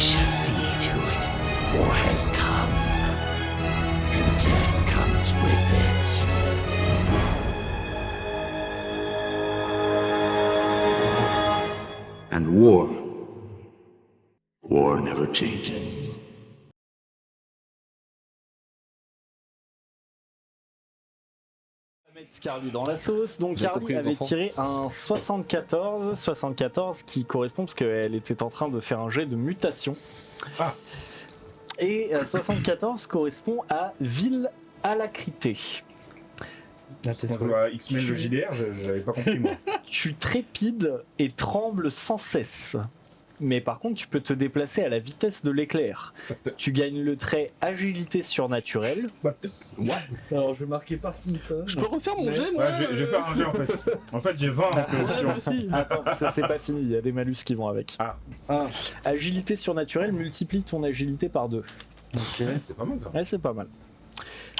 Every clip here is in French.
shall see to it. War has come, and death comes with it. And war never changes. Mettre Carlu dans la sauce. Donc J'ai Carlu compris, les avait enfants. tiré un 74 qui correspond parce qu'elle était en train de faire un jet de mutation. Ah. Et 74 correspond à ville alacrité. Quand je vois X-Men le JDR, j'avais pas compris moi. Tu trépides et trembles sans cesse. Mais par contre, tu peux te déplacer à la vitesse de l'éclair. Tu gagnes le trait agilité surnaturelle. Alors je vais marquer Parkinson. Je peux refaire mon jet, moi. Ouais, je vais faire un jet en fait. En fait, j'ai 20 donc, Ouais, moi aussi. Attends, c'est pas fini, il y a des malus qui vont avec. Ah. Agilité surnaturelle multiplie ton agilité par 2. C'est pas mal ça. Ouais, c'est pas mal.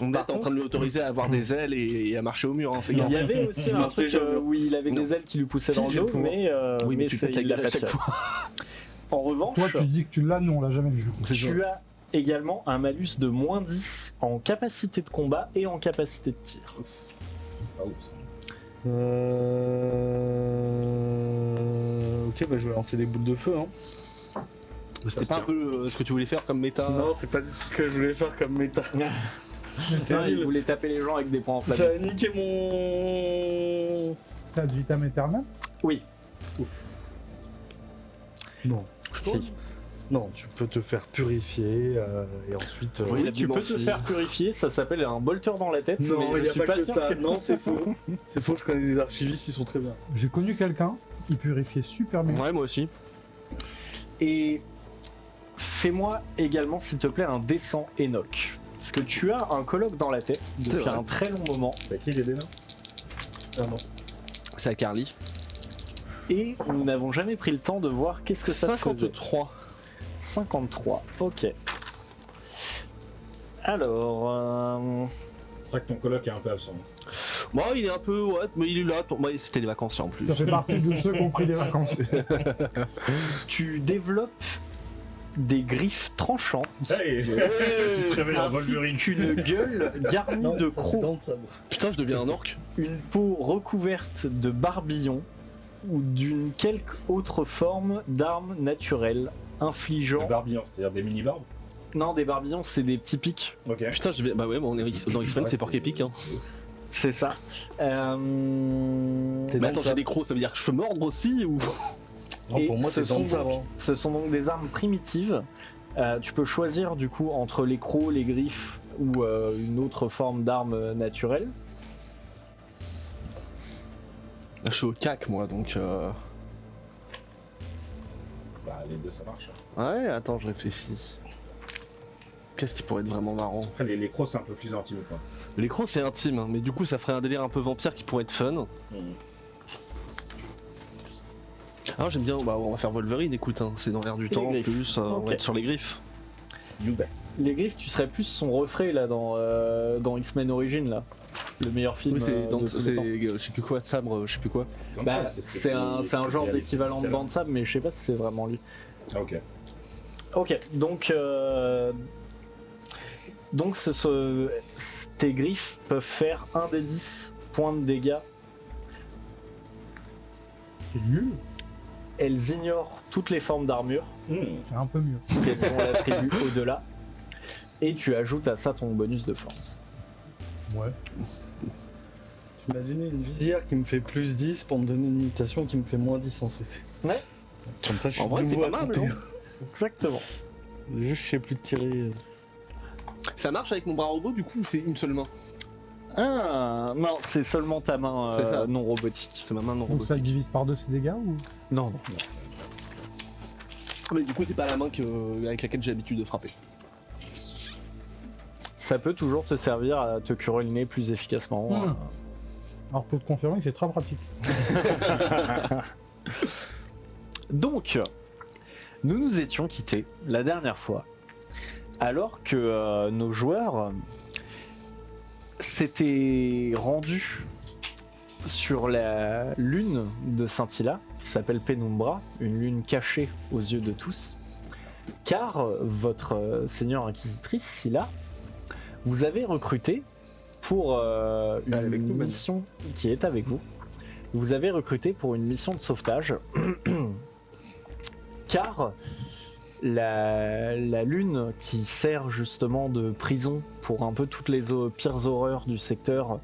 On est en train de lui autoriser à avoir des ailes et à marcher au mur, hein, fais Il gaffe. y avait aussi un truc où il avait Non. des ailes qui lui poussaient Si, dans le j'ai dos, le pouvoir. mais, Oui, mais tu c'est- pètes la il l'a gueule pas à chaque tiré. fois. En revanche, Toi, tu dis que tu l'as, nous on l'a jamais vu. tu as également un malus de moins 10 en capacité de combat et en capacité de tir. C'est pas ouf ça. Ok, bah je vais lancer des boules de feu. Hein. C'était pas un peu ce que tu voulais faire comme méta. Non, c'est pas du tout ce que je voulais faire comme méta. Ça, il voulait taper les gens avec des points Ça enflammés. a niqué mon. C'est ad vitam aeternam. Oui. Non. Si. Non, tu peux te faire purifier et ensuite. Oui, la Tu peux te bumancie. faire purifier, ça s'appelle un bolter dans la tête. Non, mais il je n'y a suis pas que sûr ça. Non, c'est faux. C'est faux, je connais des archivistes, ils sont très bien. J'ai connu quelqu'un, il purifiait super bien. Ouais, moi aussi. Et fais-moi également, s'il te plaît, un dessin Enoch. Parce que tu as un colloque dans la tête C'est depuis vrai. un très long moment. T'as qui les dés là Ah non. C'est à Carly. Et nous n'avons jamais pris le temps de voir qu'est-ce que ça te faisait. 53. 53, ok. Alors, C'est vrai que ton coloc est un peu absent. Bon, il est un peu, ouais, mais il est là. Ouais, c'était des vacances en plus. Ça fait partie de ceux qui ont pris des vacances. tu développes des griffes tranchantes Hey, tu te réveilles en ainsi Wolverine. qu'une gueule garnie de crocs, Dents de sabre. Putain, je deviens un orc. une peau recouverte de barbillons ou d'une quelque autre forme d'arme naturelle infligeant... Le barbillon, c'est-à-dire des mini-barbes. Non, des barbillons, c'est des petits pics. Ok. Putain, je deviens. Bah ouais, on est dans X-Men, c'est porc épic. Hein. C'est ça. Mais attends, j'ai des crocs, ça veut dire que je peux mordre aussi ou. Non, Et pour moi, ce c'est dents de sont sabre. donc- Ce sont donc des armes primitives. Tu peux choisir du coup entre les crocs, les griffes ou une autre forme d'arme naturelle. Je suis au cac, moi, donc. Bah, les deux ça marche. Ouais, attends, je réfléchis. Qu'est-ce qui pourrait être vraiment marrant? Après, les crocs c'est un peu plus intime quoi. Les crocs, c'est intime, hein, mais du coup, ça ferait un délire un peu vampire qui pourrait être fun. Ah, j'aime bien, bah, on va faire Wolverine, écoute, hein, c'est dans l'air du Les temps en griffes. plus, on Ok. va être sur les griffes. Les griffes, tu serais plus son reflet là dans X-Men Origins là, le meilleur film. Oui, c'est dans, de tous les c'est, temps. je sais plus quoi, sabre, je sais plus quoi. Bah, c'est un genre d'équivalent de bande de sable, mais je sais pas si c'est vraiment lui. Ah, ok. Ok, donc tes griffes peuvent faire 1 des 10 points de dégâts. C'est nul, Elles ignorent toutes les formes d'armure, c'est un peu mieux. parce qu'elles ont l'attribut au-delà. Et tu ajoutes à ça ton bonus de force. Ouais. Tu m'as donné une visière qui me fait plus 10 pour me donner une mutation qui me fait moins 10 en CC. Ouais. Comme ça, je suis En vrai, c'est nouveau pas à mal, compter. non? Exactement. Juste, je sais plus de tirer. Ça marche avec mon bras robot, du coup, ou c'est une seule main? Ah, non, c'est seulement ta main C'est ça. non robotique. C'est ma main non Donc ça robotique. divise par deux ses dégâts ou Non, non. Mais du coup, c'est pas la main avec laquelle j'ai l'habitude de frapper. Ça peut toujours te servir à te curer le nez plus efficacement. Alors pour te confirmer que c'est très pratique. Donc, nous nous étions quittés la dernière fois, alors que nos joueurs s'étaient rendus sur la lune de Scintilla, qui s'appelle Penumbra, une lune cachée aux yeux de tous. car votre seigneur inquisitrice, Scylla, vous avez recruté pour une avec nous, mission qui est avec vous. Vous avez recruté pour une mission de sauvetage, car la lune qui sert justement de prison pour un peu toutes les pires horreurs du secteur,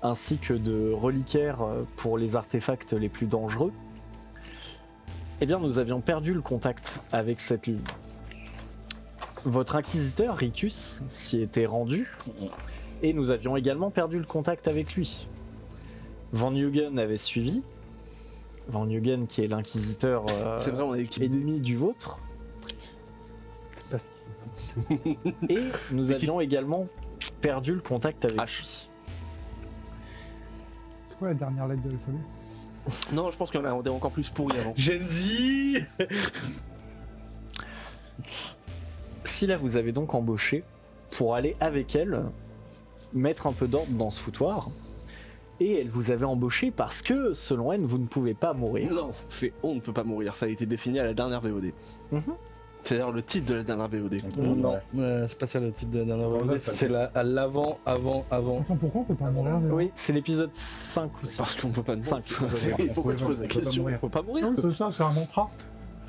ainsi que de reliquaire pour les artefacts les plus dangereux, eh bien nous avions perdu le contact avec cette lune. Votre inquisiteur, Ricus, s'y était rendu, et nous avions également perdu le contact avec lui. Van Huguen avait suivi. Van Huguen qui est l'inquisiteur C'est vrai, on est équipe. ennemi du vôtre. C'est pas ce Et nous avions également perdu le contact avec H. lui. C'est quoi la dernière lettre de l'alphabet? Non, je pense qu'on a encore plus pourri avant. Gen Z. Scylla vous avez donc embauché pour aller avec elle mettre un peu d'ordre dans ce foutoir. Et elle vous avait embauché parce que, selon elle, vous ne pouvez pas mourir. Non, c'est on ne peut pas mourir, ça a été défini à la dernière VOD. Mhm. C'est d'ailleurs le titre de la dernière VOD. Non, c'est pas ça le titre de la dernière Ouais, VOD, ça, c'est à l'avant. Attends, pourquoi on peut pas mourir déjà Oui, c'est l'épisode 5 ou 6. Parce qu'on peut pas mourir. 5. Pourquoi tu poses la On peut pas question mourir. On peut pas mourir. Non, c'est ça, c'est un mantra.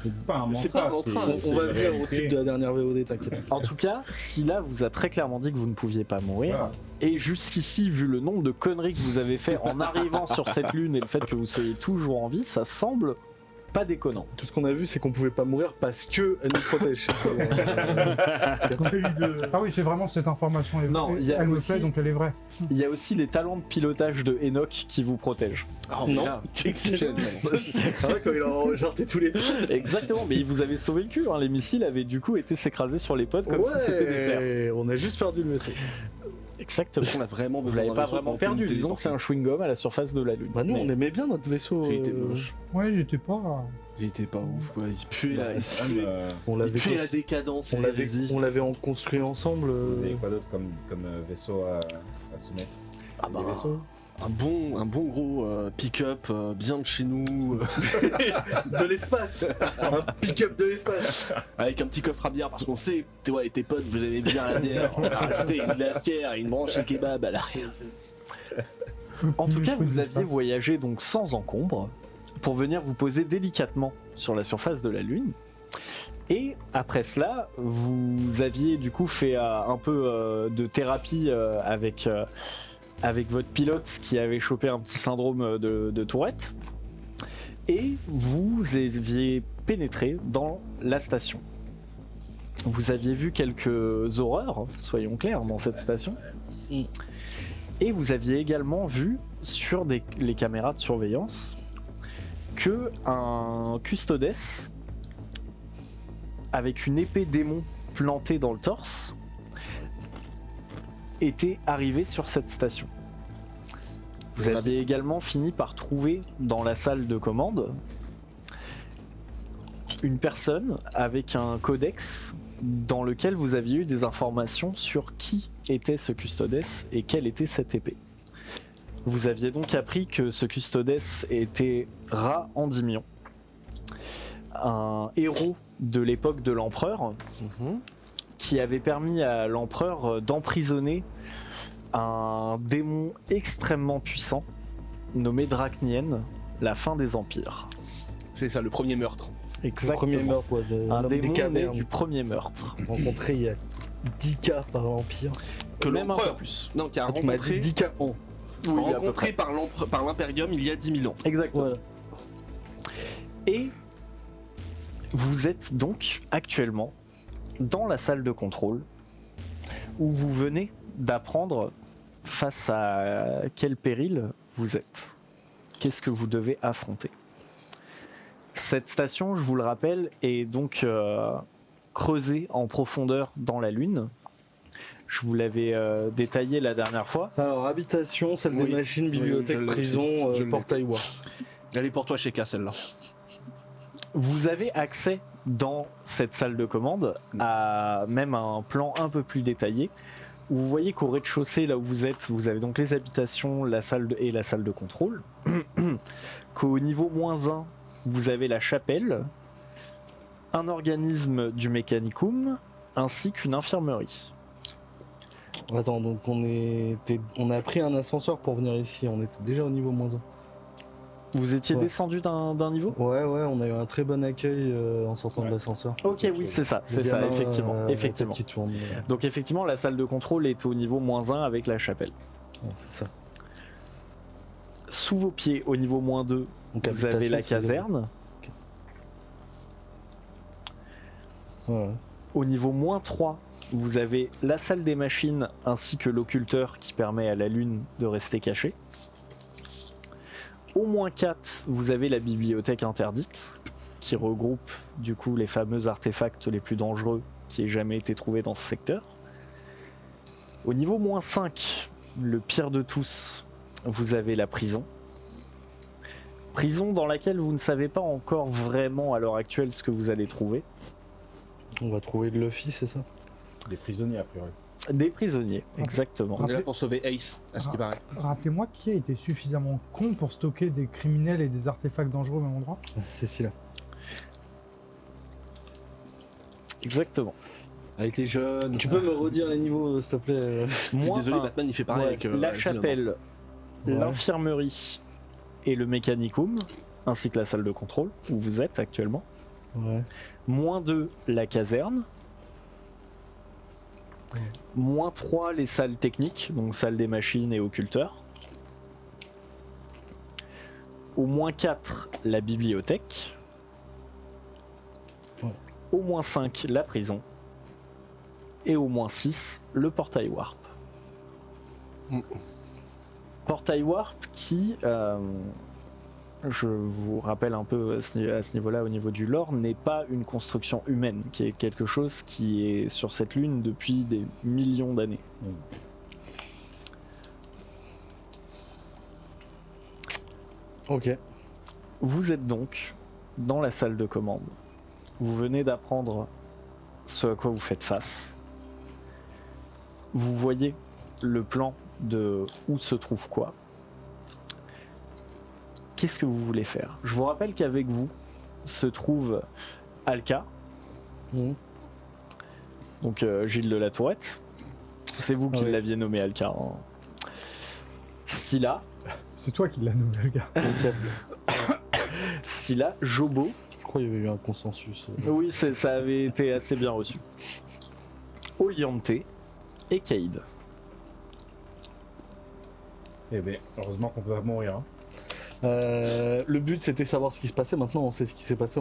C'est pas un mantra. C'est pas un mantra, On va venir au titre de la dernière VOD, t'inquiète. En tout cas, Scylla vous a très clairement dit que vous ne pouviez pas mourir. Voilà. Et jusqu'ici, vu le nombre de conneries que vous avez fait en arrivant sur cette lune et le fait que vous soyez toujours en vie, ça semble pas déconnant. Tout ce qu'on a vu, c'est qu'on pouvait pas mourir parce que elle nous protège. Ah oui, c'est vraiment cette information. Non, il y a elle me aussi- plaît, donc elle est vraie. Il y a aussi les talents de pilotage de Enoch qui vous protègent. Ah, Non. là, C'est vrai quand il a enregistré tous les Exactement, mais vous avez sauvé le cul. Hein. Les missiles avaient du coup été s'écrasés sur les pods comme si c'était des flers. On a juste perdu le vaisseau. Exactement. on a vraiment Vous besoin l'avez d'un pas vaisseau vraiment pour perdu. nous Disons que c'est un téléporter. chewing-gum à la surface de la lune. Bah nous, Mais- on aimait bien notre vaisseau. Il était moche. Ouais, j'étais pas. Il était pas ouf, quoi. Il puait la, il Ah, puait- On il l'avait puait la construit- décadence. on et l'avait l'hérésie. on l'avait en construit ensemble. Vous avez quoi d'autre comme vaisseau à soumettre? Ah bah, des vaisseaux. un bon gros pick-up bien de chez nous, De l'espace. Un pick-up de l'espace. avec un petit coffre à bière parce qu'on sait, toi et tes potes, vous allez bien la bière. On a rajouté une glacière et une branche à kebab à l'arrière. En tout cas, vous aviez voyagé donc sans encombre pour venir vous poser délicatement sur la surface de la Lune. Et après cela, vous aviez du coup fait un peu de thérapie avec votre pilote qui avait chopé un petit syndrome de Tourette. Et vous aviez pénétré dans la station. Vous aviez vu quelques horreurs, soyons clairs, dans cette station. Et vous aviez également vu sur les caméras de surveillance que un custodes avec une épée démon plantée dans le torse était arrivé sur cette station. Vous aviez également fini par trouver dans la salle de commande une personne avec un codex dans lequel vous aviez eu des informations sur qui était ce custodes et quelle était cette épée. Vous aviez donc appris que ce custodes était Ra Endymion, un héros de l'époque de l'empereur qui avait permis à l'empereur d'emprisonner un démon extrêmement puissant nommé Drachnien, la fin des empires. C'est ça, le premier meurtre. Le Exactement. premier meurtre, ouais, Un l'homme des démon né cavernes. du premier meurtre. Rencontré il y a 10K par l'Empire. Que Même un peu l'empereur. plus. Non, qui a Ah, tu m'as rencontré, dit 10K ans. Oui, à peu rencontré par l'Imperium il y a 10 000 ans. Exactement. Ouais. Et vous êtes donc actuellement dans la salle de contrôle où vous venez d'apprendre face à quel péril vous êtes. Qu'est-ce que vous devez affronter? Cette station, je vous le rappelle, est donc creusée en profondeur dans la Lune. Je vous l'avais détaillé la dernière fois. Alors, habitation, salle Oui. des machines, Oui, bibliothèque, je l'ai, prison, je l'ai. portail war. Elle est pour toi chez K, celle-là. Vous avez accès dans cette salle de commande à même un plan un peu plus détaillé où vous voyez qu'au rez-de-chaussée, là où vous êtes, vous avez donc les habitations, la salle et la salle de contrôle. Qu'au niveau -1, vous avez la chapelle. un organisme du Mechanicum, ainsi qu'une infirmerie. Attends, donc on a pris un ascenseur pour venir ici, on était déjà au niveau -1. Vous étiez Ouais. descendu d'un niveau? Ouais, on a eu un très bon accueil en sortant de l'ascenseur. Ok, oui, c'est ça, Le gamin, effectivement. la tête effectivement. qui tourne, Donc effectivement, la salle de contrôle est au niveau -1 avec la chapelle. ouais, c'est ça. Sous vos pieds, au niveau -2, Donc, vous avez la habitation, c'est caserne. zéro. Ouais. Au niveau -3, vous avez la salle des machines ainsi que l'occulteur qui permet à la lune de rester cachée. Au -4, vous avez la bibliothèque interdite qui regroupe du coup les fameux artefacts les plus dangereux qui aient jamais été trouvés dans ce secteur. Au niveau -5, le pire de tous, vous avez la prison. Prison dans laquelle vous ne savez pas encore vraiment à l'heure actuelle ce que vous allez trouver. On va trouver de Luffy, c'est ça? Des prisonniers, a priori. Des prisonniers, exactement. On est là pour sauver Ace, à ce qui paraît. Rappelez-moi qui a été suffisamment con pour stocker des criminels et des artefacts dangereux au même endroit. Cécile. Exactement. Elle était jeune. Tu peux me redire les niveaux, s'il te plaît? Je suis Moins désolé, un. Batman il fait pareil Ouais, avec la Asile. chapelle, Ouais. l'infirmerie et le Mechanicum, ainsi que la salle de contrôle où vous êtes actuellement. Ouais. -2, la caserne. -3, les salles techniques, donc salle des machines et occulteurs. Au -4, la bibliothèque. Ouais. Au -5, la prison. Et au -6, le portail warp. Portail warp qui, je vous rappelle un peu à ce niveau-là, au niveau du lore, n'est pas une construction humaine, qui est quelque chose qui est sur cette lune depuis des millions d'années. Ok. Vous êtes donc dans la salle de commande. Vous venez d'apprendre ce à quoi vous faites face. Vous voyez le plan de où se trouve quoi. Qu'est-ce que vous voulez faire? Je vous rappelle qu'avec vous se trouve Alka, Mhm. donc Gilles de la Tourette. C'est vous qui Ah oui. l'aviez nommé Alka. Hein. Scylla, C'est toi qui l'as nommé, le gars. Scylla, Jobo. Je crois qu'il y avait eu un consensus. Oui, ça avait été assez bien reçu. Oliante et Cade. Eh bien, heureusement qu'on peut pas mourir. Hein. Le but c'était savoir ce qui se passait. Maintenant on sait ce qui s'est passé.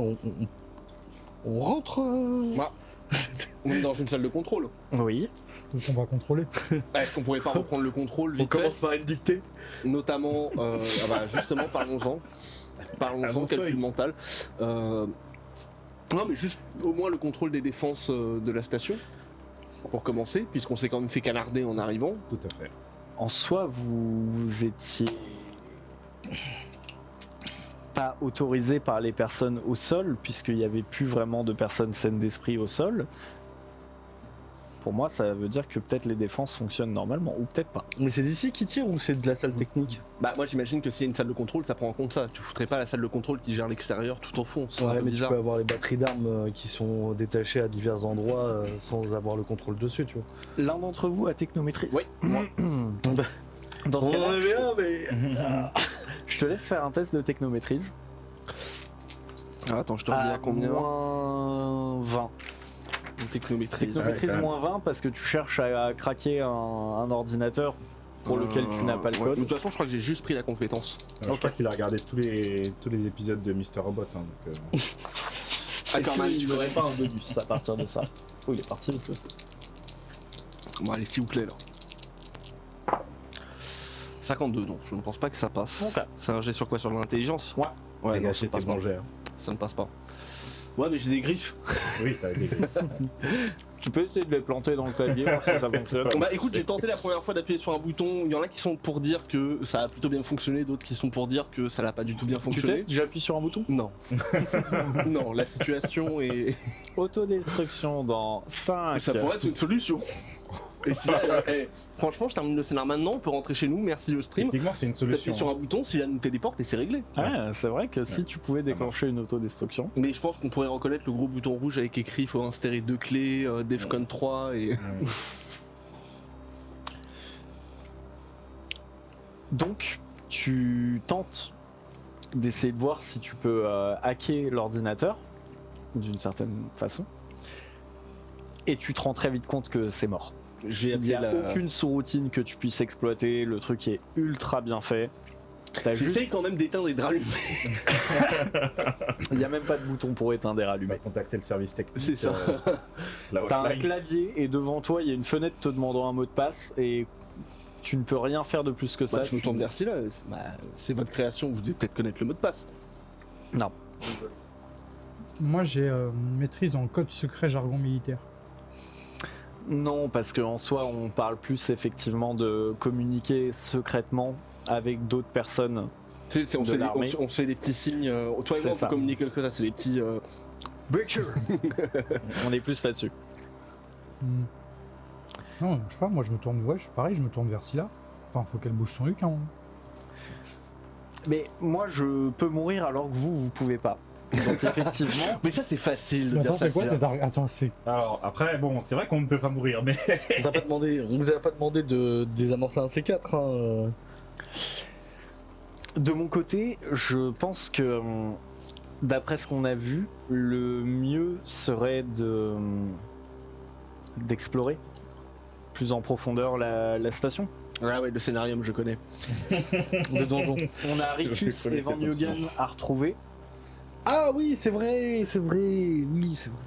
On rentre. Moi, on est dans une salle de contrôle. Oui. Donc on va contrôler. Est-ce qu'on pourrait pas reprendre le contrôle vite fait, par une dictée. notamment, justement, parlons-en. Parlons-en, calcul mental. Non, mais juste au moins le contrôle des défenses de la station, pour commencer, puisqu'on s'est quand même fait canarder en arrivant. Tout à fait. En soi, vous étiez pas autorisé par les personnes au sol, puisqu'il n'y avait plus vraiment de personnes saines d'esprit au sol. Pour moi, ça veut dire que peut-être les défenses fonctionnent normalement, ou peut-être pas. Mais c'est d'ici qui tire ou c'est de la salle technique? Bah, moi j'imagine que s'il y a une salle de contrôle, ça prend en compte ça. Tu foutrais pas la salle de contrôle qui gère l'extérieur tout au fond. C'est un Ouais, peu mais tu bizarre. peux avoir les batteries d'armes qui sont détachées à divers endroits sans avoir le contrôle dessus, tu vois. L'un d'entre vous a technométrise. Oui, moi. Dans ce cas-là, bien, mais. je te laisse faire un test de technométrise. Ah, attends, je te redis à combien Moins 20. Technométrise. Technométrise quand même. moins 20 parce que tu cherches à craquer un ordinateur pour lequel tu n'as pas le Ouais, code. de toute façon, je crois que j'ai juste pris la compétence. Je crois qu'il a regardé tous les épisodes de Mr. Robot. Hein, donc, Ackerman, tu n'aurais verrais pas un bonus à partir de ça. Oh, il est parti le truc. Bon, allez, s'il vous plaît, là. 52, non, je ne pense pas que ça passe. Ok. C'est un jet sur quoi? Sur l'intelligence? Ouais. Ouais, les non, gars, ça ne c'était passe pas. bon jet. Hein. Ça ne passe pas. Ouais, mais j'ai des griffes. Oui, t'as des Tu peux essayer de les planter dans le clavier, voir si ça fonctionne. Bah écoute, j'ai tenté la première fois d'appuyer sur un bouton. Il y en a qui sont pour dire que ça a plutôt bien fonctionné, d'autres qui sont pour dire que ça n'a pas du tout bien Tu fonctionné. testes, j'appuie sur un bouton. Non. Non, la situation est. Autodestruction dans 5, Ça pourrait être une solution. Et si là, franchement, je termine le scénar maintenant, on peut rentrer chez nous, merci le stream. Effectivement, c'est une T'appuies solution. sur un bouton, si elle nous téléporte et c'est réglé. Ouais, c'est vrai que si tu pouvais déclencher une autodestruction. Mais je pense qu'on pourrait reconnaître le gros bouton rouge avec écrit il faut insérer 2 clés, Defcon 3 et. Donc, tu tentes d'essayer de voir si tu peux hacker l'ordinateur d'une certaine façon. Et tu te rends très vite compte que c'est mort. J'ai Il n'y appelé a la. aucune sous-routine que tu puisses exploiter, le truc est ultra bien fait. T'as J'essaye juste... quand même d'éteindre et de rallumer. Il n'y a même pas de bouton pour éteindre et On va rallumer. contacter le service technique. C'est ça. La T'as un hotline. clavier et devant toi il y a une fenêtre te demandant un mot de passe et tu ne peux rien faire de plus que ça. Bah, je me tourne vers Scylla. Bah, c'est votre création, vous devez peut-être connaître le mot de passe. Non. Moi, j'ai une maîtrise en code secret jargon militaire. Non, parce qu'en soi, on parle plus effectivement de communiquer secrètement avec d'autres personnes. Tu sais, on, De se fait des, l'armée. on se fait des petits signes. Toi et C'est moi, on ça. peut communiquer quelque chose, c'est des petits. Breacher. On est plus là-dessus. Hmm. Non, je sais pas, moi je me tourne, ouais, pareil, je me tourne vers Scylla. Enfin, faut qu'elle bouge son cul quand même. Mais moi, je peux mourir alors que vous pouvez pas. Donc effectivement, Mais ça, c'est facile de Mais dire attends, ça. c'est quoi Scylla. cette Attends, c'est. Alors, après, bon, c'est vrai qu'on ne peut pas mourir, mais. On vous a pas demandé de désamorcer un C4. Hein. de mon côté, je pense que d'après ce qu'on a vu, le mieux serait de d'explorer plus en profondeur la station. Ah ouais, le scénarium, je connais. Le donjon. On a Je Ricus connais et Van cette Yugen option. à retrouver. Ah oui, c'est vrai, oui, c'est vrai.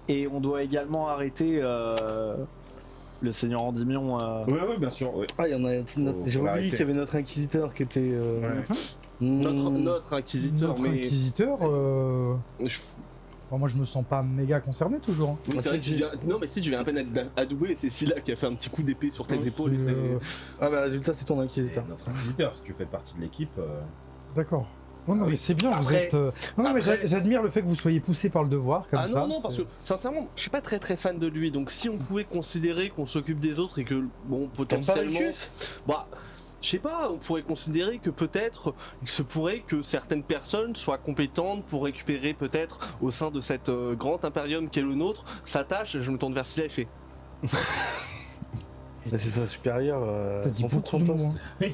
Et on doit également arrêter le Seigneur Endymion. Oui, oui, bien sûr. Oui. Ah, il y en a. Faut J'ai oublié l'arrêter. qu'il y avait notre inquisiteur qui était. Ouais. Notre inquisiteur, Notre mais. inquisiteur. Je- Bon, moi, je me sens pas méga concerné toujours. Hein. Oui, Ah, c'est vrai si, que tu viens- Non, mais si tu viens à peine adouber, c'est Scylla qui a fait un petit coup d'épée sur tes épaules. et C'est, c'est- Ah, bah, résultat, c'est ton C'est inquisiteur. notre inquisiteur, si tu fais partie de l'équipe. D'accord. Non, non, mais c'est bien, vous Après- êtes. Non, mais après- j'admire le fait que vous soyez poussé par le devoir comme Ah ça. non, non, parce que c'est- sincèrement, je suis pas très très fan de lui. Donc si on pouvait considérer qu'on s'occupe des autres et que, bon, T'aimes pas potentiellement. Ricus Bah, je sais pas, on pourrait considérer que peut-être il se pourrait que certaines personnes soient compétentes pour récupérer peut-être au sein de cette grand impérium qu'est le nôtre sa tâche. Je me tourne vers Scylla et je fais Bah, c'est sa supérieure. T'as dit s'en fout de beaucoup son de poste. mots. Hein.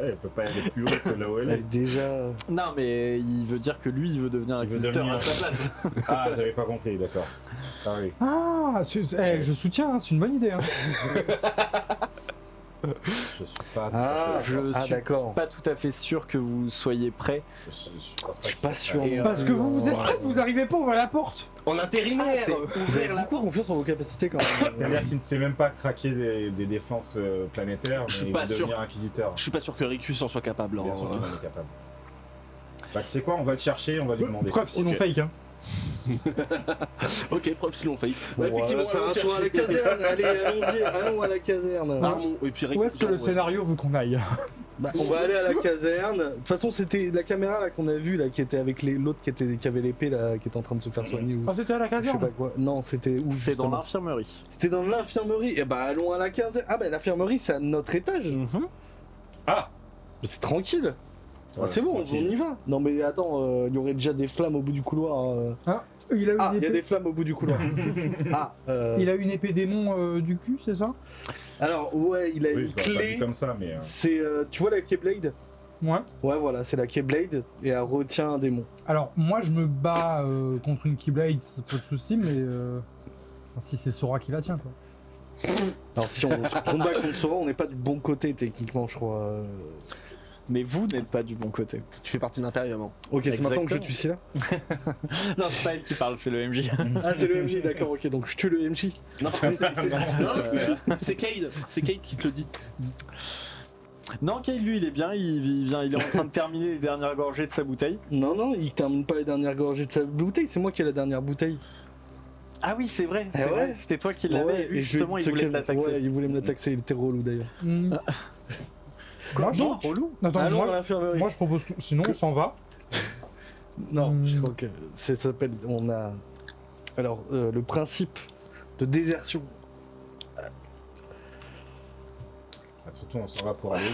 Elle peut pas aller plus haut que là où elle Elle est. est déjà. Non, mais il veut dire que lui, il veut devenir Il veut inquisiteur devenir- à sa place. Ah, j'avais pas compris, d'accord. Ah oui. Ah, je soutiens, hein, c'est une bonne idée. Hein. Je suis pas. Ah, je ah suis d'accord. Pas tout à fait sûr que vous soyez prêts. Je suis pas sûr. Et, non Parce plus, que vous êtes hein. prêts, vous arrivez pas, ouvrir la porte. en intérimaire. Vous avez beaucoup confiance en vos capacités quand même. C'est-à-dire qu'il ne sait même pas craquer des défenses planétaires, Je mais suis il pas veut sûr. devenir inquisiteur. Je suis pas sûr que Ricus en soit capable. Bien hein. sûr qu'il en est capable. Bah, tu sais quoi, on va le chercher, on va lui demander. Preuve sinon Ok. fake. Hein. Ok, preuve si l'on fait. Bon, Ouais, effectivement, on va faire allons un tour à la chercher. caserne. Allez, allons-y, allons à la caserne. Armons. Et puis Où Ricus, est-ce que le ouais. scénario veut qu'on aille? Bah, on va aller à la caserne. De toute façon, c'était la caméra là qu'on a vue là qui était avec l'autre qui avait l'épée là qui était en train de se faire soigner ou Ah, c'était à la je sais caserne. pas quoi. Non, c'était où C'était dans justement l'infirmerie. C'était dans l'infirmerie. Et bah allons à la caserne. Ah bah l'infirmerie c'est à notre étage. Ah C'est tranquille. Ouais, C'est bon, on tranquille. y va. Non mais attends, il y aurait déjà des flammes au bout du couloir. Il a une Ah, il y a épée, des flammes au bout du couloir. Ah, il a une épée démon du cul, c'est ça? alors ouais, il a Oui, une je l'aurais pas dit clé. comme ça, mais. C'est, tu vois la Keyblade? Ouais. Ouais, voilà, c'est la Keyblade et elle retient un démon. Alors, moi, je me bats contre une Keyblade, c'est pas de soucis, mais si c'est Sora qui la tient, quoi. Alors si on se combat contre Sora, on n'est pas du bon côté techniquement, je crois. Mais vous n'êtes pas du bon côté. Tu fais partie de l'impérium. hein. Ok, c'est maintenant que je Exactement. tue celui-là. Non, c'est pas elle qui parle, c'est le MJ. Ah, c'est le MJ, d'accord, ok, donc je tue le MJ. Non, c'est Cade. C'est Cade qui te le dit. Non, Kay, lui, il est bien, il est en train de terminer les dernières gorgées de sa bouteille. Non, non, il termine pas les dernières gorgées de sa bouteille, c'est moi qui ai la dernière bouteille. Ah oui, c'est vrai, Eh ouais. c'était toi qui l'avais. Ouais, Lui, et je lui ai justement, dit il ce voulait qu'elle- te la taxer. Ouais, il voulait me la taxer, il était relou d'ailleurs. Moi, Non, relou. Attends, Allons à moi, l'infirmerie. moi, je propose que... Sinon, on s'en va. Non, Hmm. je crois que ça s'appelle. On a. Alors, le principe de désertion Surtout, on s'en va pour aller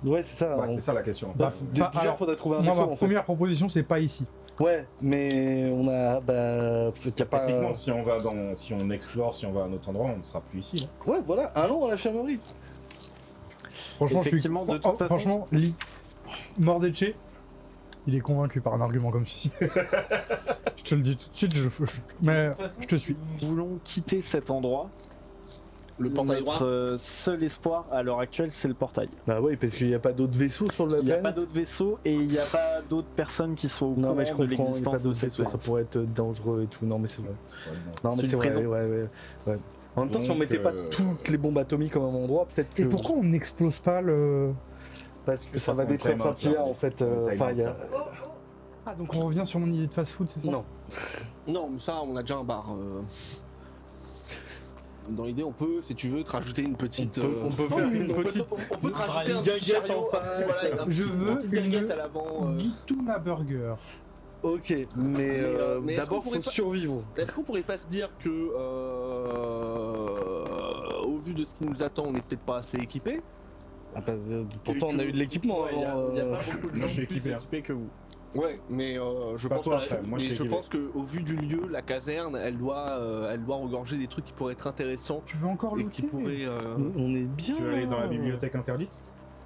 où? Ouais, c'est ça. C'est ça la question. Bah, déjà, alors, faudrait trouver un Moi, vaisseau ma en fait. première proposition, c'est pas ici. Ouais, mais on a. Bah. Y a pas. Techniquement, si on explore, si on va à un autre endroit, on ne sera plus ici. Là. Ouais, voilà, allons à l'infirmerie. Franchement, Effectivement, de toute façon- franchement, Lee, Mordeche, il est convaincu par un argument comme ceci. Je te le dis tout de suite, mais je te suis. Nous voulons quitter cet endroit. Le portail droit. Notre seul espoir à l'heure actuelle, c'est le portail. Bah ouais, parce qu'il n'y a pas d'autres vaisseaux sur la Il n'y a planète. pas d'autres vaisseaux et il n'y a pas d'autres personnes qui soient au Non, courant mais je de comprends, il n'y a pas l'existence de d'autres cette vaisseaux, ça planète. pourrait être dangereux et tout. Non, mais c'est vrai. Ouais, Non, mais C'est c'est une vrai, prison. ouais. En même temps, si on Donc, mettait pas toutes les bombes atomiques au même endroit, peut-être que. Et pourquoi on n'explose pas le... Parce que ça crois va qu'on détruire time out, Saint-Hilaire là, en fait. on time Enfin, il y a. out, Ah, donc on revient sur mon idée de fast-food, c'est ça? Non. Non, mais ça, on a déjà un bar. Dans l'idée, on peut, si tu veux, te rajouter une petite. On peut faire une petite. On peut te rajouter un une petit guinguette chariot, en face. voilà, un Je petit- veux une petite une- guinguette à l'avant. Gituna Burger. Ok, mais mais est-ce d'abord qu'on pourrait faut pas- survivre. Est-ce qu'on pourrait pas se dire que, au vu de ce qui nous attend, on n'est peut-être pas assez équipé? Pourtant, on a eu de l'équipement Ouais, il y a- avant. il y a pas beaucoup de Moi, gens je suis plus équipé, hein. équipés que vous. Ouais, mais je Pas pense toi, que après, moi, je suis équipé. qu'au vu du lieu, la caserne, elle doit regorger des trucs qui pourraient être intéressants Tu veux encore et qui looter? pourraient. On est bien. Tu veux aller dans la bibliothèque interdite?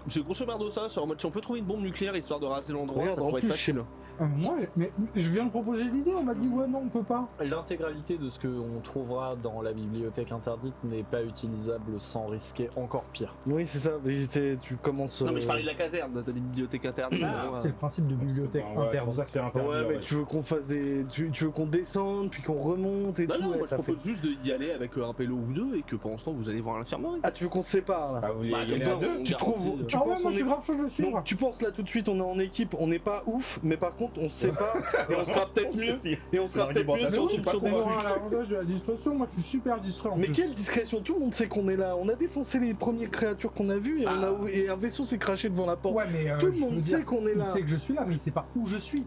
C'est grosso merdo ça, c'est en mode si on peut trouver une bombe nucléaire histoire de raser l'endroit, Regarde, ça en pourrait être plus, facile. Moi, mais je viens de proposer l'idée, on m'a dit ouais, non, on peut pas. L'intégralité de ce qu'on trouvera dans la bibliothèque interdite n'est pas utilisable sans risquer encore pire. Oui, c'est ça. Mais tu commences. Non mais je parlais de la caserne, t'as des bibliothèques internes. C'est le principe de bibliothèque Ouais, c'est pour interdite. ça que c'est interdit. Ouais, mais ouais. tu veux qu'on fasse des. Tu veux qu'on descende, puis qu'on remonte et Non, tout. non, ouais, moi je ça propose fait- juste d'y aller avec un pélo ou deux et que pendant ce temps vous allez voir l'infirmerie. Ah, tu veux qu'on se sépare là? Ah, vous voulez Bah, y comme aller ça, à deux? on Tu garantit, trouves- tu Ah ouais, penses moi on je est- suis grave chaud de le suivre. Donc tu penses là tout de suite on est en équipe, on n'est pas ouf, mais par contre on se sépare et on sera peut-être mieux. Et on sera peut-être mieux Mais sur, oui, sur des on trucs. aura l'avantage de la discrétion, moi je suis super distrait en Mais plus. quelle discrétion, tout le monde sait qu'on est là. On a défoncé les premières créatures qu'on a vues et, et un vaisseau s'est craché devant la porte. Ouais, mais Tout le je monde veux sait dire, qu'on est il là. sait que je suis là, mais il sait pas où je suis.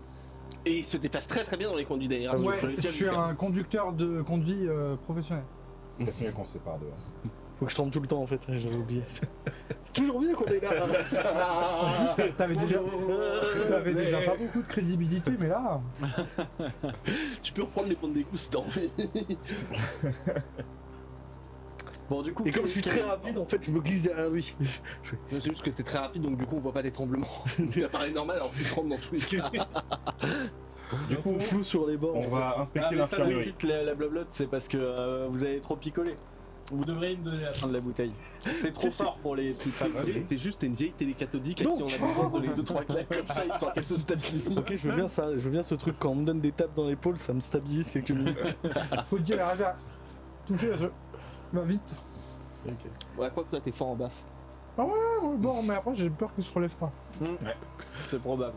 Et il se déplace très très bien dans les conduits d'air. Ouais, je suis un conducteur de conduit professionnel. C'est peut-être mieux qu'on se sépare dehors. Faut que je trempe tout le temps en fait, j'avais oublié. C'est toujours bien qu'on est là. T'avais déjà pas beaucoup de crédibilité, mais là. Tu peux reprendre les points de découp si t'as envie. Bon, du coup, Et comme je suis très rapide, en fait, je me glisse derrière lui. C'est juste que t'es très rapide donc du coup on voit pas des tremblements. T'apparais normal alors que tu trembles dans tous les cas. Du coup, on floue sur les bords. On va Ah, inspecter mais ça, vous l'infirmerie. dites la blablotte, c'est parce que vous avez trop picolé. Vous devriez me donner la fin de la bouteille. C'est trop fort pour les petites femmes. T'es une vieille télécathodique à Donc. qui on a besoin de donner 2-3 claques comme ça histoire qu'elle se stabilise. Ok, je veux bien ça, je veux bien ce truc quand on me donne des tapes dans l'épaule, ça me stabilise quelques minutes. Faut te dire, arrive à toucher la Va vite. Ouais, quoi que toi t'es fort en baffe. Ah ouais, bon, mais après j'ai peur qu'il se relève pas. C'est probable.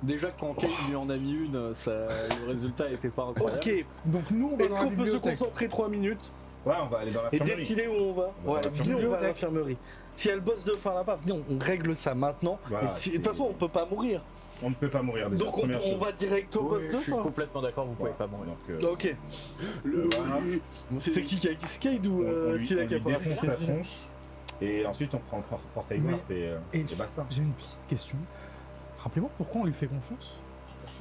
Déjà quand Kane lui en a mis une, le résultat était pas incroyable. Ok, Donc nous, on va est-ce dans la qu'on peut se bibliothèque. concentrer 3 minutes Ouais, on va aller dans et l'infirmerie. décider où on va? On va Ouais, à la venez, on va à bibliothèque. l'infirmerie. Si elle bosse de fin là-bas, venez, on règle ça maintenant. Voilà, Et si- de toute façon, on peut pas mourir. On ne peut pas mourir déjà. Donc on, première on chose. va direct au Oui, poste de je suis fin. complètement d'accord, vous pouvez pas mourir. Donc, Ok, voilà. c'est qui Kide ou on lui, Silla on qui a lui pas défonce la tronche. Et ensuite, on prend le portail Mais- warp et basta. J'ai une petite question. Rappelez-moi pourquoi on lui fait confiance.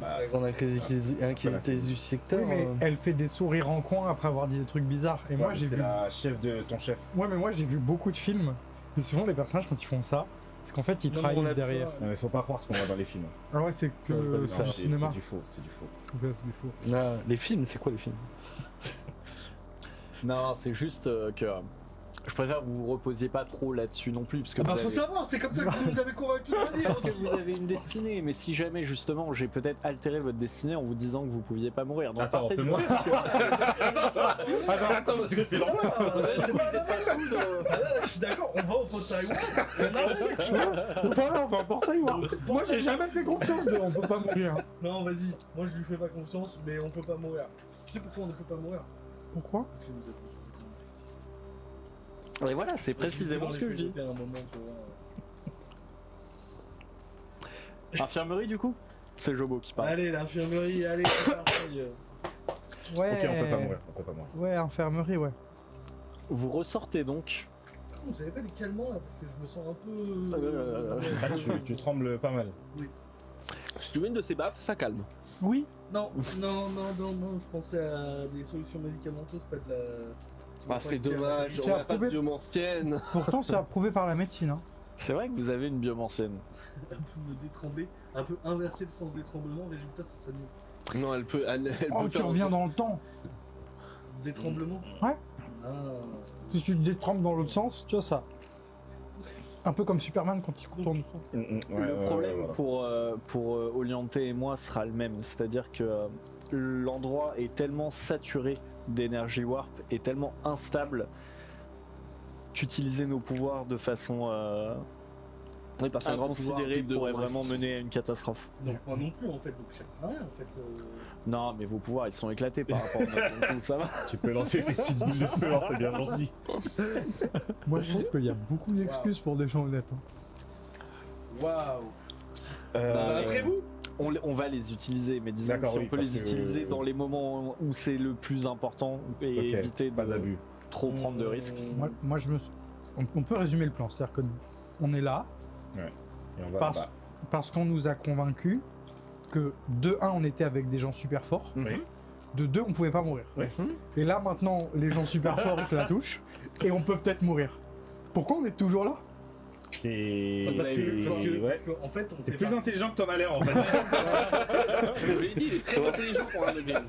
Bah, On a inquisiteur du secteur. Oui, mais elle fait des sourires en coin après avoir dit des trucs bizarres. Et moi j'ai c'est vu. la chef de ton chef. Ouais, mais moi j'ai vu beaucoup de films. Et souvent les personnages quand ils font ça, c'est qu'en fait ils Non, mais on trahissent a derrière. besoin- Non, mais faut pas croire ce qu'on voit dans les films. Alors ouais, c'est que Non, c'est Non, du cinéma. C'est du faux, c'est du faux. Ouais, c'est du faux. Ah, les films, c'est quoi les films? Non, c'est juste que je préfère que vous vous reposiez pas trop là-dessus non plus, parce que, Bah vous faut avez... savoir, c'est comme ça que vous nous avez convaincu de venir. parce que vous avez une destinée. Mais si jamais justement j'ai peut-être altéré votre destinée en vous disant que vous pouviez pas mourir. Donc Attends, on partez peut du mourir. Attends, parce que c'est l'angoisse. Je suis d'accord, on va au portail. Enfin, on va un portail voir. Moi j'ai jamais fait confiance de on peut pas mourir. Non, vas-y, moi je lui fais pas confiance, mais on peut pas mourir. Tu sais pourquoi on ne peut pas mourir? Pourquoi? Parce que nous avons Et voilà, c'est précisément ce que je dis. un moment, tu vois. Infirmerie du coup. C'est Jobo qui parle. Allez, l'infirmerie, allez, c'est parti. Ouais. Ok, on peut pas mourir, on peut pas mourir. Ouais, infirmerie, ouais. Vous ressortez donc vous avez pas des calmants là parce que je me sens un peu. Ah, tu trembles pas mal. Si tu veux une de ces baffes, ça calme. Oui, Non, je pensais à des solutions médicamenteuses, pas de la. Ah, c'est dommage, J'ai on n'a pas de approuvé. biomancienne. pourtant c'est approuvé par la médecine. Hein. C'est vrai que vous avez une biomancienne. Un peu me détrembler, un peu inverser le sens des tremblements, résultat ça s'annule. Non, elle peut. Elle Oh, peut tu faire reviens dans le temps. Détremblement. Ouais. Ah. Si tu te détrempes dans l'autre sens, tu vois ça. Un peu comme Superman quand il retourne. Le problème pour Oliante et moi sera le même, c'est-à-dire que l'endroit est tellement saturé d'énergie warp et tellement instable qu'utiliser nos pouvoirs de façon Oui, parce qu'un grand pouvoir inconsidérée type de pourrait Romain vraiment Spitz. mener à une catastrophe. Donc moi non plus en fait, donc je sais rien en fait. Non, mais vos pouvoirs ils sont éclatés par rapport à notre donc ça va. Tu peux lancer tes petites boules de feu, c'est bien gentil. Moi je trouve qu'il y a beaucoup d'excuses pour des gens honnêtes. Hein. Waouh. Après vous On va les utiliser, mais disons que D'accord, si oui, on peut parce les que- utiliser dans les moments où c'est le plus important et Ok, éviter pas de d'abus. trop prendre de risques. Moi je me. On peut résumer le plan, c'est-à-dire que on est là Et on va parce, là-bas. parce qu'on nous a convaincus que de 1 on était avec des gens super forts, Oui. de 2 on pouvait pas mourir. Oui. Et là maintenant les gens super forts ils se la touchent et on peut peut-être mourir. Pourquoi on est toujours là? C'est. Parce Ouais. qu'en fait on T'es fait plus partie- intelligent que t'en as l'air en fait. Je vous l'ai dit, il est très intelligent pour un level.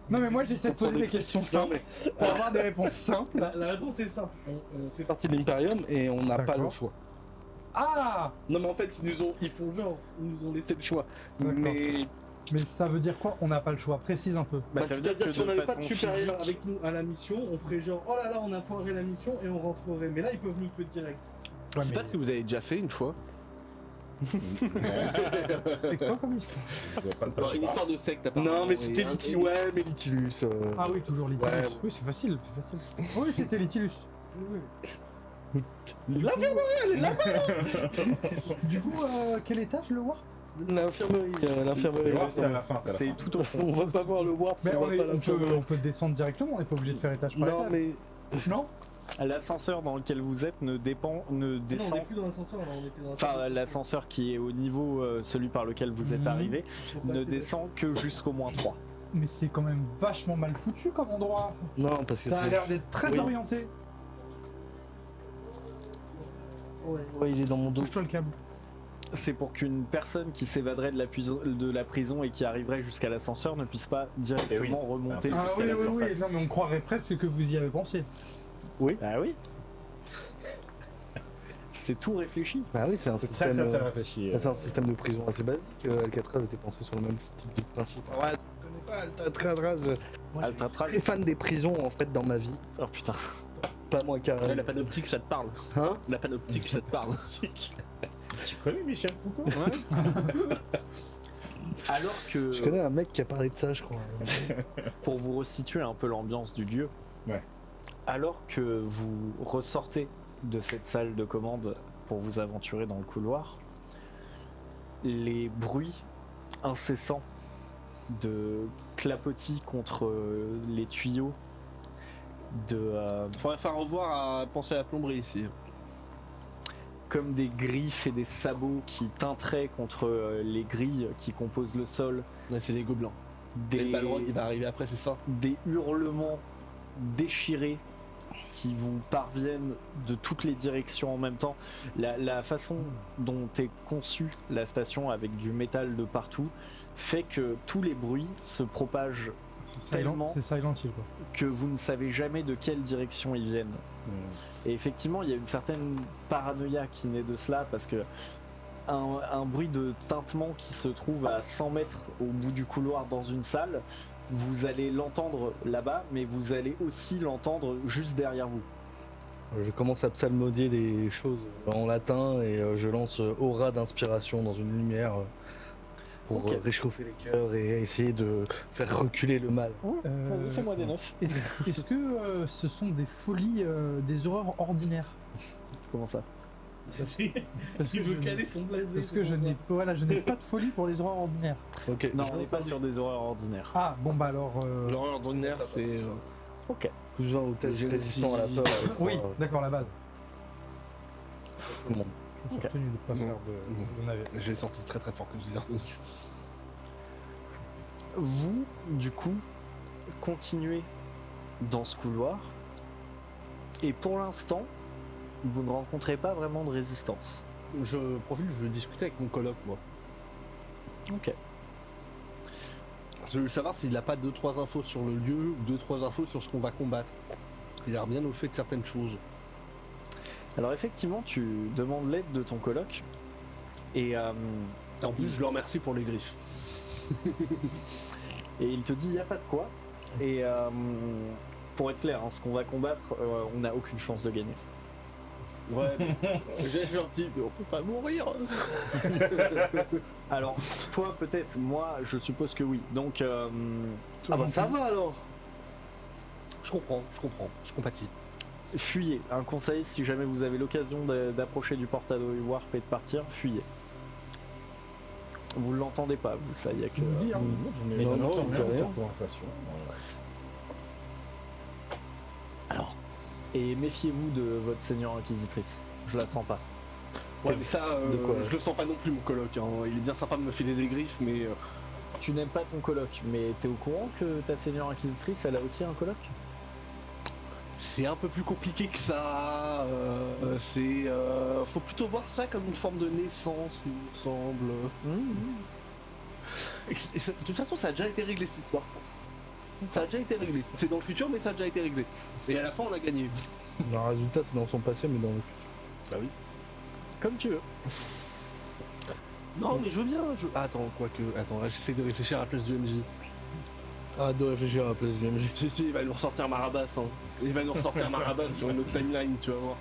Non mais moi j'essaie de poser des questions simples pour avoir des réponses simples. La réponse est simple. On fait partie de l'Imperium et on n'a pas D'accord. le choix. Ah! Non mais en fait ils font genre, ils nous ont laissé le choix. D'accord. Mais Mais ça veut dire quoi? On n'a pas le choix, précise un peu. Bah, ça veut dire c'est-à-dire que si on de n'avait pas de façon supérieur physique- avec nous à la mission, on ferait genre oh là là on a foiré la mission et on rentrerait. Mais là ils peuvent nous tuer direct. Ouais, C'est mais pas ce que vous avez déjà fait une fois. c'est quoi comme histoire? Je vois pas le Dans temps. une histoire de secte apparemment. Non mais c'était Et un- Litilus. Ouais mais Litilus. Ah oui, toujours Litilus. Ouais. Oui, c'est facile, c'est facile. Oui, c'était Litilus. L'infirmerie elle est là-bas. Du coup, quel étage le voir? L'infirmerie. Le warp, c'est à la fin, c'est à la C'est fin. tout au fond. On va pas voir le warp. Mais on va pas l'infirmerie. on peut descendre directement, on n'est pas obligé de faire étage par Non étage. mais Non? L'ascenseur dans lequel vous êtes ne non, on descend. est plus dans l'ascenseur, là, on était dans Enfin, l'ascenseur qui est au niveau, celui par lequel vous êtes Mhm. arrivé, ne descend que jusqu'au moins 3. Mais c'est quand même vachement mal foutu comme endroit. Non parce que Ça a c'est. l'air d'être très Oui. orienté. Ouais il est dans mon dos. Touche-toi le câble. C'est pour qu'une personne qui s'évaderait de la prison et qui arriverait jusqu'à l'ascenseur ne puisse pas directement remonter Ah jusqu'à oui, la oui, oui, surface. non mais on croirait presque que vous y avez pensé. Ah oui. C'est tout réfléchi. Bah oui c'est un C'est très système. très très réfléchi. C'est un système de prison assez basique. Alcatraz était pensé sur le même type de principe. Ouais, je connais pas Alcatraz. Alcatraz. Très fan des prisons en fait dans ma vie. Oh putain. Pas moi carrément. La panoptique, ça te parle. Hein? La panoptique, ça te parle. Tu connais Michel Foucault? Alors que, Je connais un mec qui a parlé de ça, je crois. pour vous resituer un peu l'ambiance du lieu, Ouais. alors que vous ressortez de cette salle de commande pour vous aventurer dans le couloir, les bruits incessants de clapotis contre les tuyaux, de Faudrait faire revoir à penser à la plomberie ici. comme des griffes et des sabots qui teinteraient contre les grilles qui composent le sol, Ouais, c'est des gobelins. Et le Balrog, il va arriver après, c'est ça. des hurlements déchirés qui vous parviennent de toutes les directions en même temps. La façon dont est conçue la station avec du métal de partout fait que tous les bruits se propagent tellement C'est Silent Hill quoi. que vous ne savez jamais de quelle direction ils viennent. Et effectivement, il y a une certaine paranoïa qui naît de cela parce que un bruit de tintement qui se trouve à 100 mètres au bout du couloir dans une salle, vous allez l'entendre là-bas, mais vous allez aussi l'entendre juste derrière vous. Je commence à psalmodier des choses en latin et je lance aura d'inspiration dans une lumière pour Ok. réchauffer les cœurs et essayer de faire reculer le mal. Vas-y, fais-moi des 9. Est-ce que ce sont des folies, des horreurs ordinaires? Comment ça? Parce que je n'ai- son blasé. parce que je n'ai voilà, je n'ai pas de folie pour les horreurs ordinaires. Ok. Non, on n'est pas sur des horreurs ordinaires. Ah bon bah alors L'horreur ordinaire, c'est Ok. Plus 20 au test J'ai résistant à la réussi. peur. avec Oui, trois, d'accord, la base. tout le monde. Je me suis Ok. retenu de pas Non. faire de navet. J'ai senti très très fort que je disais retenu. Vous, du coup, continuez dans ce couloir. Et pour l'instant, vous ne rencontrez pas vraiment de résistance. Je profite, je veux discuter avec mon coloc, moi. Ok. Je veux savoir s'il n'a pas 2-3 infos sur le lieu ou 2-3 infos sur ce qu'on va combattre. Il a l'air bien au fait de certaines choses. Alors effectivement, tu demandes l'aide de ton coloc. Et, En plus, je le remercie pour les griffes. et il te dit, il n'y a pas de quoi. Et pour être clair, hein, ce qu'on va combattre, on n'a aucune chance de gagner. Ouais, j'ai fait un petit, mais on peut pas mourir. Alors, toi peut-être, moi je suppose que oui. Donc, Ah bah ça va alors. Je comprends, je compatis. fuyez. Un conseil, si jamais vous avez l'occasion d'approcher du portail Warp et de partir, fuyez. Vous l'entendez pas, vous, ça y a que... Je vous dis, hein, Mais non, j'en ai c'est rien de rien. cette conversation. Alors, et méfiez-vous de votre seigneur inquisitrice. Je la sens pas. Ouais, mais ça, De quoi, je le sens pas non plus, mon coloc. Hein. Il est bien sympa de me filer des griffes, mais Tu n'aimes pas ton coloc, mais t'es au courant que ta seigneur inquisitrice, elle a aussi un coloc? c'est un peu plus compliqué que ça. Faut plutôt voir ça comme une forme de naissance, il me semble. De toute façon, ça a déjà été réglé cette histoire. Ça a déjà été réglé. C'est dans le futur, mais ça a déjà été réglé. Et à la fin, on a gagné. Le résultat c'est dans son passé mais dans le futur. Bah oui. Comme tu veux. Non, mais je veux bien. Attends, quoique. Attends, j'essaie de réfléchir à la place du MJ. Ah, de réfléchir à la place du MJ. Si, il va nous ressortir Marabas. Hein. Il va nous ressortir Marabas sur une autre timeline, tu vas voir.